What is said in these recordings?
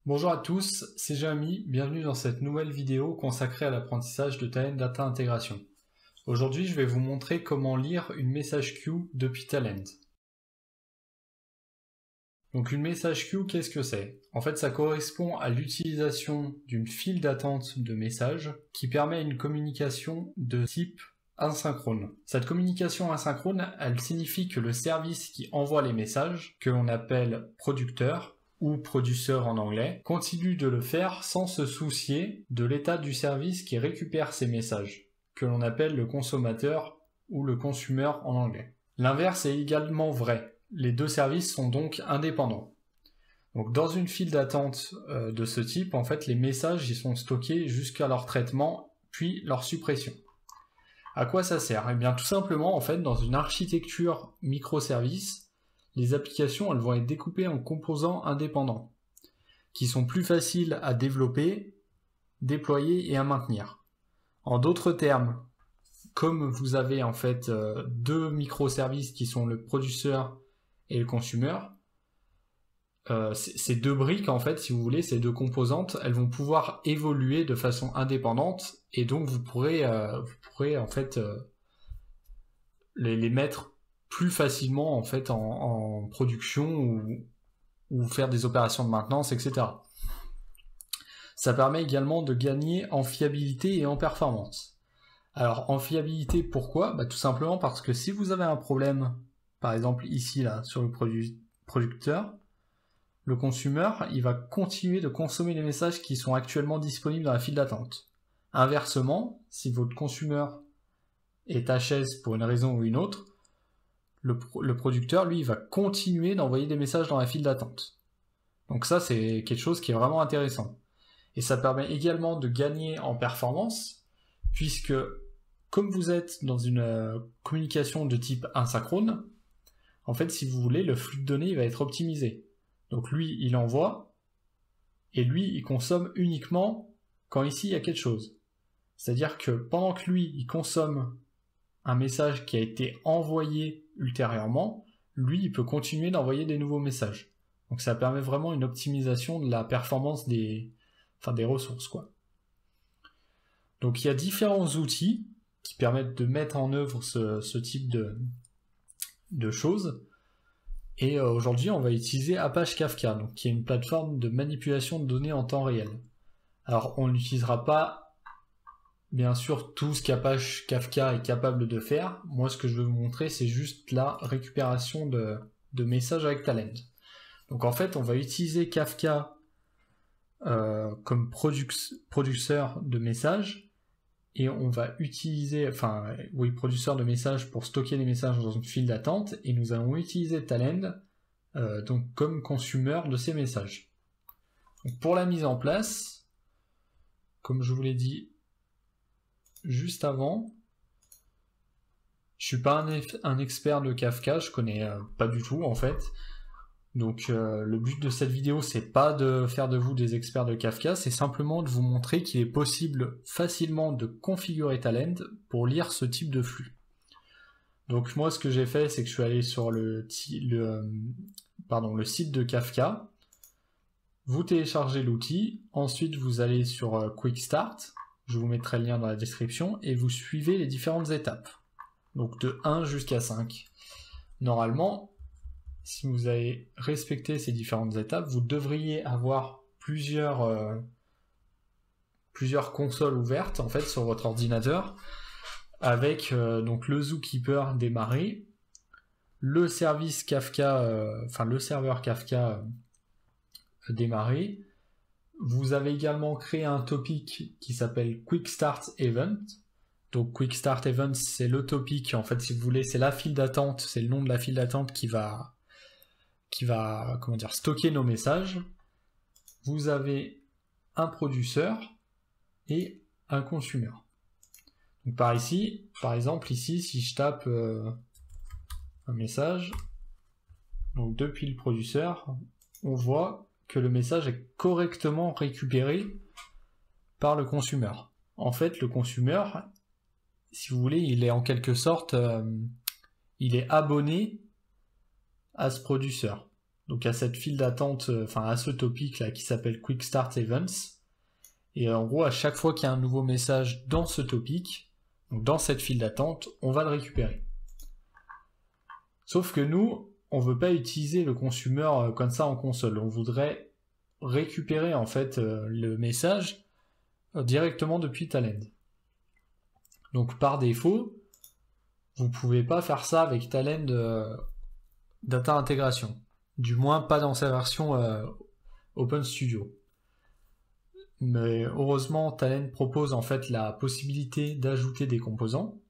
Bonjour à tous, c'est Jérémy, bienvenue dans cette nouvelle vidéo consacrée à l'apprentissage de Talend Data Intégration. Aujourd'hui, je vais vous montrer comment lire une message queue depuis Talend. Donc une message queue, qu'est-ce que c'est? En fait, ça correspond à l'utilisation d'une file d'attente de messages qui permet une communication de type asynchrone. Cette communication asynchrone, elle signifie que le service qui envoie les messages, que l'on appelle producteur, ou produceur en anglais, continue de le faire sans se soucier de l'état du service qui récupère ces messages, que l'on appelle le consommateur ou le consumer en anglais. L'inverse est également vrai, les deux services sont donc indépendants. Donc dans une file d'attente de ce type, en fait, les messages ils sont stockés jusqu'à leur traitement, puis leur suppression. À quoi ça sert? Eh bien tout simplement, en fait, dans une architecture microservice, les applications elles vont être découpées en composants indépendants, qui sont plus faciles à développer, déployer et à maintenir. En d'autres termes, comme vous avez en fait deux microservices qui sont le producteur et le consumer, ces deux briques en fait, si vous voulez, ces deux composantes, elles vont pouvoir évoluer de façon indépendante et donc vous pourrez en fait les mettre plus facilement en fait en production ou faire des opérations de maintenance, etc. Ça permet également de gagner en fiabilité et en performance. Alors en fiabilité, pourquoi? Tout simplement parce que si vous avez un problème, par exemple ici là sur le producteur, le consumer il va continuer de consommer les messages qui sont actuellement disponibles dans la file d'attente. Inversement, si votre consumer est HS pour une raison ou une autre, le producteur, lui, il va continuer d'envoyer des messages dans la file d'attente. Donc ça, c'est quelque chose qui est vraiment intéressant. Et ça permet également de gagner en performance, puisque comme vous êtes dans une communication de type asynchrone, en fait, si vous voulez, le flux de données il va être optimisé. Donc lui, il envoie, et lui, il consomme uniquement quand ici, il y a quelque chose. C'est-à-dire que pendant que lui, il consomme un message qui a été envoyé ultérieurement, lui, il peut continuer d'envoyer des nouveaux messages. Donc ça permet vraiment une optimisation de la performance des ressources, quoi. Donc il y a différents outils qui permettent de mettre en œuvre ce type de choses. Et aujourd'hui, on va utiliser Apache Kafka, donc, qui est une plateforme de manipulation de données en temps réel. Alors on n'utilisera pas bien sûr tout ce qu'Apache Kafka est capable de faire. Moi ce que je veux vous montrer c'est juste la récupération de messages avec Talend. Donc en fait on va utiliser Kafka comme producteur de messages et on va utiliser, producteur de messages pour stocker les messages dans une file d'attente et nous allons utiliser Talend donc comme consumer de ces messages. Donc pour la mise en place, comme je vous l'ai dit juste avant, je suis pas un expert de Kafka, je connais pas du tout en fait. Donc le but de cette vidéo c'est pas de faire de vous des experts de Kafka, c'est simplement de vous montrer qu'il est possible facilement de configurer Talend pour lire ce type de flux. Donc moi ce que j'ai fait c'est que je suis allé sur le site de Kafka, vous téléchargez l'outil, ensuite vous allez sur Quick Start, je vous mettrai le lien dans la description, et vous suivez les différentes étapes. Donc de 1 jusqu'à 5. Normalement, si vous avez respecté ces différentes étapes, vous devriez avoir plusieurs consoles ouvertes en fait sur votre ordinateur, avec donc le Zookeeper démarré, le service Kafka, le serveur Kafka démarré. Vous avez également créé un topic qui s'appelle Quick Start Event. Donc Quick Start Event, c'est le topic, en fait, si vous voulez, c'est la file d'attente, c'est le nom de la file d'attente qui va stocker nos messages. Vous avez un producteur et un consumer. Donc par exemple ici, si je tape un message, donc depuis le producteur, on voit que le message est correctement récupéré par le consumer. En fait, le consumer, si vous voulez, il est en quelque sorte, il est abonné à ce producteur. donc à cette file d'attente, enfin à ce topic là qui s'appelle Quick Start Events. Et en gros, à chaque fois qu'il y a un nouveau message dans ce topic, donc dans cette file d'attente, on va le récupérer. Sauf que nous, on veut pas utiliser le consumer comme ça en console. On voudrait récupérer en fait le message directement depuis Talend. Donc par défaut, vous pouvez pas faire ça avec Talend Data Intégration. Du moins pas dans sa version Open Studio. Mais heureusement, Talend propose en fait la possibilité d'ajouter des composants.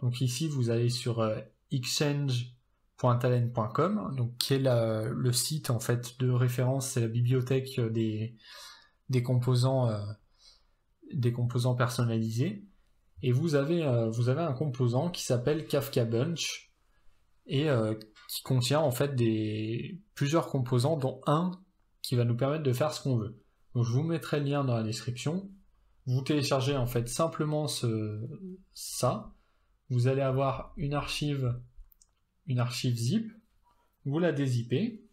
Donc ici, vous allez sur exchange.talend.com, donc qui est le site en fait de référence, c'est la bibliothèque des composants personnalisés. Et vous avez un composant qui s'appelle Kafka Bunch et qui contient en fait plusieurs composants, dont un qui va nous permettre de faire ce qu'on veut. Donc je vous mettrai le lien dans la description. Vous téléchargez en fait simplement ça. Vous allez avoir une archive zip. Vous la dézippez.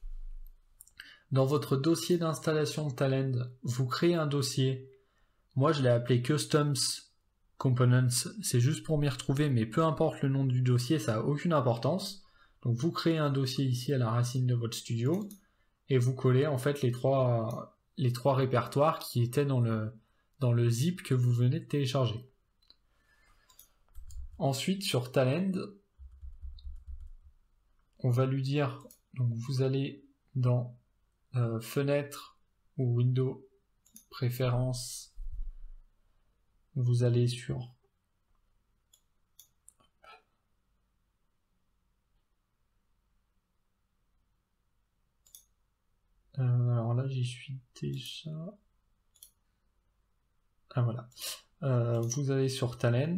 Dans votre dossier d'installation de Talend, vous créez un dossier. Moi je l'ai appelé Customs Components. C'est juste pour m'y retrouver, mais peu importe le nom du dossier, ça n'a aucune importance. Donc vous créez un dossier ici à la racine de votre studio et vous collez en fait les trois répertoires qui étaient dans le zip que vous venez de télécharger. Ensuite, sur Talend, on va lui dire, donc vous allez dans Fenêtre ou Windows Préférences, vous allez sur alors là j'y suis déjà. Ah voilà. Vous allez sur Talend,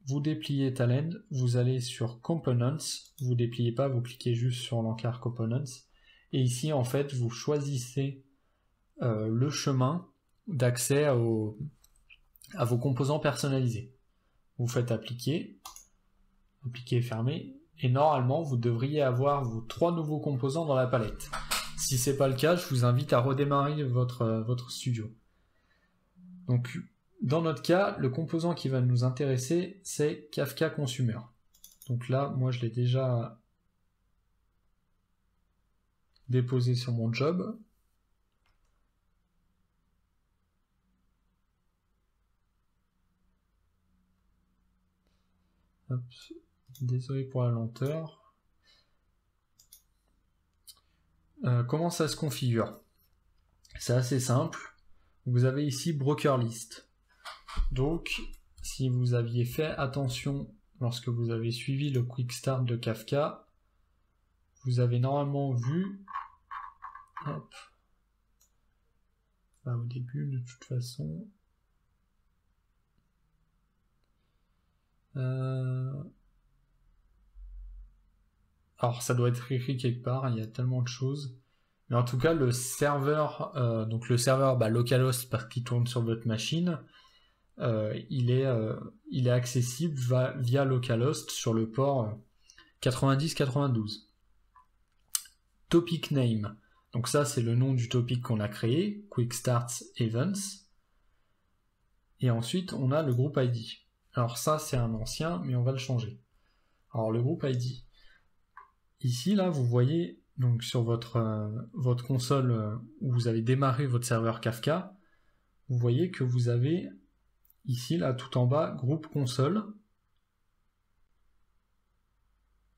vous dépliez Talend, vous allez sur Components, vous dépliez pas, vous cliquez juste sur l'encart Components, et ici en fait vous choisissez le chemin d'accès à vos composants personnalisés. Vous faites appliquer fermé, et normalement vous devriez avoir vos 3 nouveaux composants dans la palette. Si c'est pas le cas, je vous invite à redémarrer votre studio. Donc dans notre cas, le composant qui va nous intéresser, c'est Kafka Consumer. Donc là, moi je l'ai déjà déposé sur mon job. Hop. Désolé pour la lenteur. Comment ça se configure? C'est assez simple. Vous avez ici Broker List. Donc, si vous aviez fait attention lorsque vous avez suivi le Quick Start de Kafka, vous avez normalement vu, hop, là, au début de toute façon, alors ça doit être écrit quelque part, il y a tellement de choses. Mais en tout cas, le serveur, localhost parce qu'il tourne sur votre machine, il est accessible via localhost sur le port 90-92. Topic name, donc ça c'est le nom du topic qu'on a créé, Quick Start Events. Et ensuite on a le groupe ID. Alors ça c'est un ancien, mais on va le changer. Alors le groupe ID. Ici là vous voyez donc sur votre console où vous avez démarré votre serveur Kafka, vous voyez que vous avez ici là tout en bas groupe console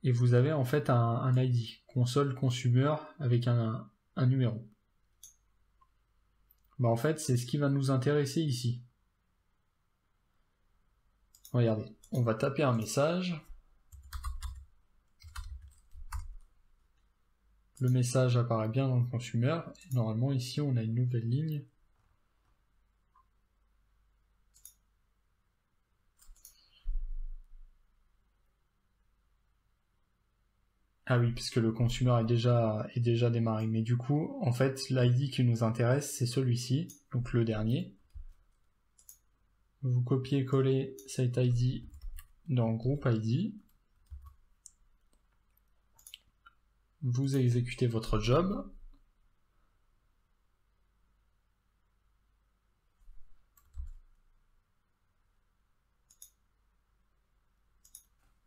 et vous avez en fait un ID, console consumer avec un numéro. Bah en fait c'est ce qui va nous intéresser ici. Regardez, on va taper un message. Le message apparaît bien dans le consumer. Et normalement ici on a une nouvelle ligne. Ah oui, puisque le consumer est déjà démarré. Mais du coup, en fait, l'ID qui nous intéresse, c'est celui-ci, donc le dernier. Vous copiez-collez cet ID dans Group ID. vous exécutez votre job.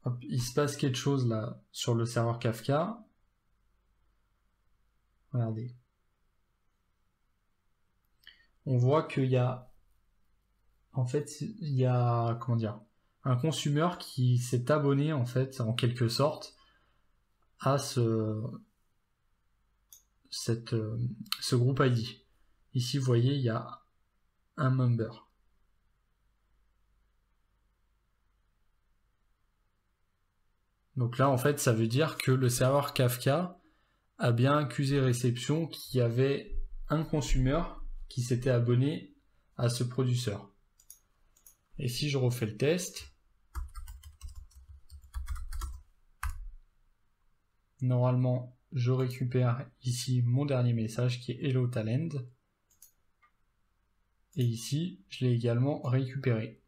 Hop, il se passe quelque chose là sur le serveur Kafka. Regardez. On voit qu'il y a, en fait, il y a, comment dire, un consumer qui s'est abonné, en fait, en quelque sorte, à ce groupe ID. Ici, vous voyez, il y a un member. Donc là, en fait, ça veut dire que le serveur Kafka a bien accusé réception qu'il y avait un consumer qui s'était abonné à ce producteur. Et si je refais le test, normalement, je récupère ici mon dernier message qui est Hello Talend. Et ici, je l'ai également récupéré.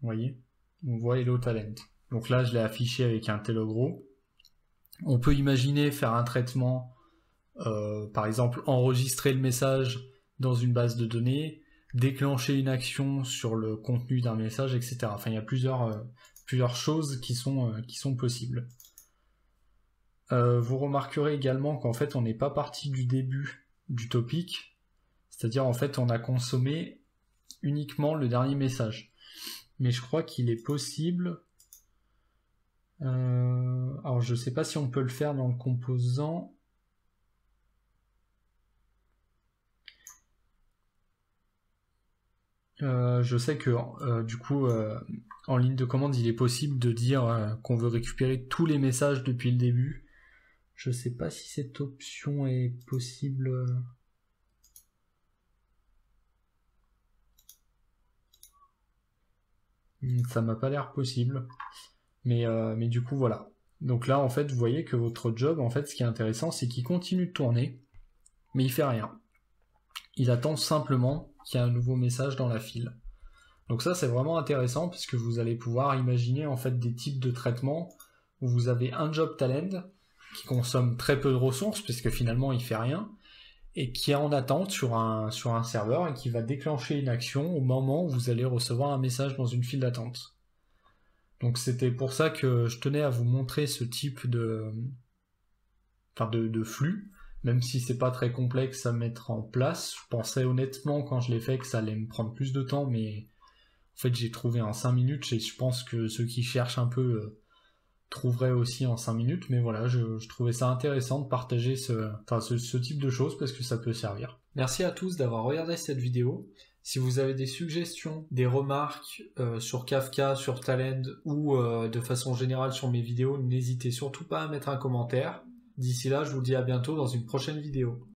Vous voyez, on voit Hello Talend. Donc là, je l'ai affiché avec un telogro. On peut imaginer faire un traitement, par exemple, enregistrer le message dans une base de données, déclencher une action sur le contenu d'un message, etc. Enfin, il y a plusieurs choses qui sont possibles. Vous remarquerez également qu'en fait, on n'est pas parti du début du topic, c'est-à-dire en fait, on a consommé uniquement le dernier message. Mais je crois qu'il est possible... alors je sais pas si on peut le faire dans le composant. Je sais que du coup en ligne de commande il est possible de dire qu'on veut récupérer tous les messages depuis le début. Je sais pas si cette option est possible. Ça m'a pas l'air possible. Mais du coup voilà. Donc là en fait vous voyez que votre job, en fait ce qui est intéressant c'est qu'il continue de tourner, mais il fait rien. Il attend simplement qu'il y ait un nouveau message dans la file. Donc ça c'est vraiment intéressant parce que vous allez pouvoir imaginer en fait des types de traitements où vous avez un job talend qui consomme très peu de ressources puisque finalement il fait rien et qui est en attente sur un serveur et qui va déclencher une action au moment où vous allez recevoir un message dans une file d'attente. Donc c'était pour ça que je tenais à vous montrer ce type de flux, même si c'est pas très complexe à mettre en place. Je pensais honnêtement quand je l'ai fait que ça allait me prendre plus de temps, mais en fait j'ai trouvé en 5 minutes et je pense que ceux qui cherchent un peu trouveraient aussi en 5 minutes, mais voilà, je trouvais ça intéressant de partager ce type de choses parce que ça peut servir. Merci à tous d'avoir regardé cette vidéo. Si vous avez des suggestions, des remarques sur Kafka, sur Talend ou de façon générale sur mes vidéos, n'hésitez surtout pas à mettre un commentaire. D'ici là, je vous dis à bientôt dans une prochaine vidéo.